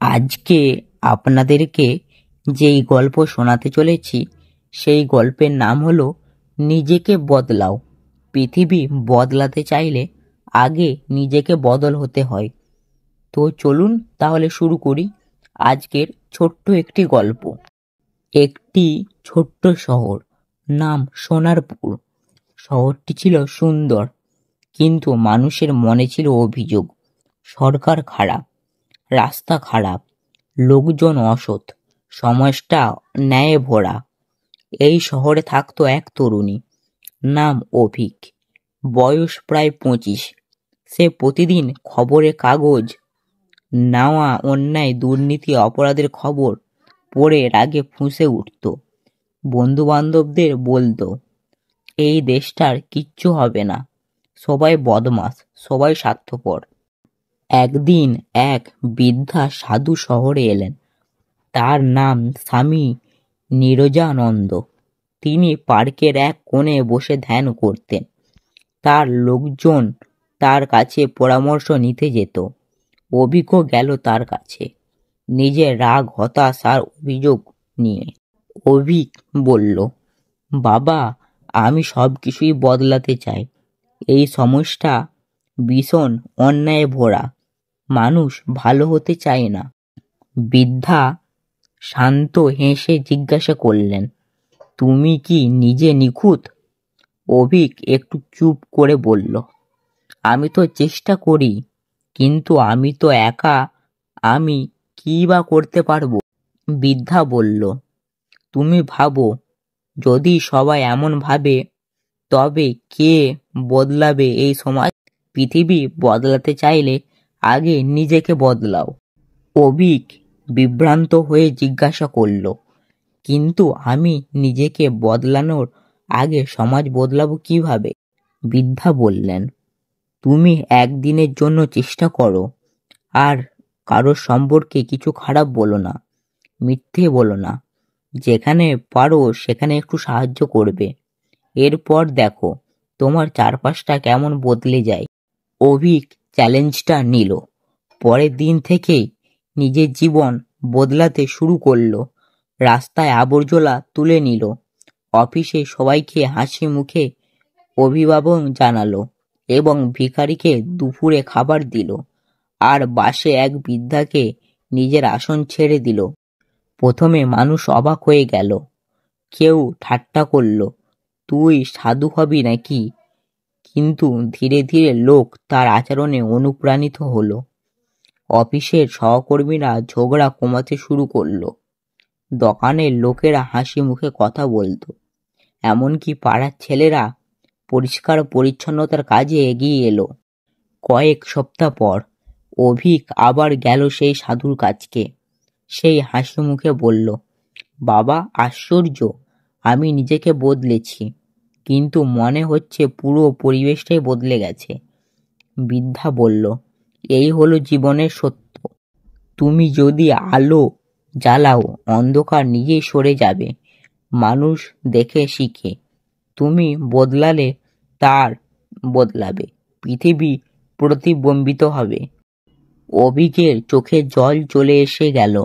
আজকে আপনাদেরকে যেই গল্প শোনাতে চলেছি সেই গল্পের নাম হলো নিজেকে বদলাও। পৃথিবী বদলাতে চাইলে আগে নিজেকে বদল হতে হয়। তো চলুন তাহলে শুরু করি আজকের ছোট্ট একটি গল্প। একটি ছোট্ট শহর, নাম সোনারপুর। শহরটি ছিল সুন্দর, কিন্তু মানুষের মনে ছিল অভিযোগ। সরকার খারাপ, রাস্তা খারাপ, লোকজন অসৎ, সমাজটা ন্যায়ে ভরা। এই শহরে থাকতো এক তরুণী, নাম অভিক। বয়স প্রায় 25। সে প্রতিদিন খবরের কাগজ নেওয়া অন্যায়, দুর্নীতি, অপরাধের খবর পড়ে রাগে ফুঁসে উঠত। বন্ধু বান্ধবদের বলতো, এই দেশটার কিচ্ছু হবে না, সবাই বদমাস, সবাই স্বার্থপর। একদিন এক বৃদ্ধা সাধু শহরে এলেন। তার নাম স্বামী নীরজানন্দ। তিনি পার্কের এক কোণে বসে ধ্যান করতেন। তার লোকজন তার কাছে পরামর্শ নিতে যেত। অভিকও গেল তার কাছে, নিজের রাগ, হতাশ আর অভিযোগ নিয়ে। অভিক বলল, বাবা, আমি সব কিছুই বদলাতে চাই। এই সমাজটা ভীষণ অন্যায় ভরা, মানুষ ভালো হতে চায় না। বৃদ্ধা শান্ত হেসে জিজ্ঞাসা করলেন, তুমি কি নিজে নিখুঁত? অভিক একটু চুপ করে বলল, আমি তো চেষ্টা করি, কিন্তু আমি তো একা, আমি কি বা করতে পারবো? বৃদ্ধা বলল, তুমি ভাবো, যদি সবাই এমন ভাবে, তবে কে বদলাবে এই সমাজ? পৃথিবী বদলাতে চাইলে আগে নিজেকে বদলাও। অভিক বিভ্রান্ত হয়ে জিজ্ঞাসা করল, কিন্তু আমি নিজেকে বদলানোর আগে সমাজ বদলাবো কিভাবে? বৃদ্ধা বললেন, তুমি একদিনের জন্য চেষ্টা করো, আর কারোর সম্পর্কে কিছু খারাপ বলো না, মিথ্যে বলো না। যেখানে পারো সেখানে একটু সাহায্য করবে। এরপর দেখো তোমার চারপাশটা কেমন বদলে যায়। অভিক চ্যালেঞ্জটা নিল। পরের দিন থেকেই নিজের জীবন বদলাতে শুরু করলো। রাস্তায় আবর্জনা তুলে নিল, অফিসে সবাইকে হাসি মুখে অভিবাদন জানালো এবং ভিখারিকে দুপুরে খাবার দিল, আর বাসে এক বৃদ্ধাকে নিজের আসন ছেড়ে দিল। প্রথমে মানুষ অবাক হয়ে গেল, কেউ ঠাট্টা করল, তুই সাধু হবি নাকি? কিন্তু ধীরে ধীরে লোক তার আচরণে অনুপ্রাণিত হলো। অফিসের সহকর্মীরা ঝগড়া কমাতে শুরু করলো, দোকানের লোকেরা হাসি মুখে কথা বলতো, এমনকি পাড়ার ছেলেরা পরিষ্কার পরিচ্ছন্নতার কাজে এগিয়ে এলো। কয়েক সপ্তাহ পর অভিক আবার গেল সেই সাধুর কাছকে। সেই হাসি মুখে বলল, বাবা, আশ্চর্য, আমি নিজেকে বদলেছি, কিন্তু মনে হচ্ছে পুরো পরিবেশটাই বদলে গেছে। বৃদ্ধা বলল, এই হলো জীবনের সত্য। তুমি যদি আলো জ্বালাও, অন্ধকার নিজেই সরে যাবে। মানুষ দেখে শিখে, তুমি বদলালে তার বদলাবে, পৃথিবী প্রতিবিম্বিত হবে। অভিকের চোখে জল চলে এসে গেল।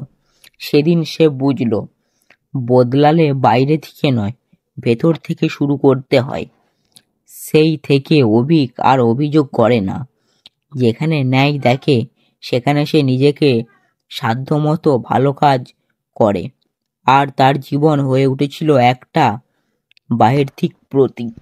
সেদিন সে বুঝল, বদলালে বাইরে থেকে নয়, ভেতর থেকে শুরু করতে হয়। সেই থেকে অভিক আর অভিযোগ করে না। যেখানে ন্যায় দেখে সেখানে সে নিজেকে সাধ্যমতো ভালো কাজ করে, আর তার জীবন হয়ে উঠেছিল একটা বাহির থেকে প্রতীক।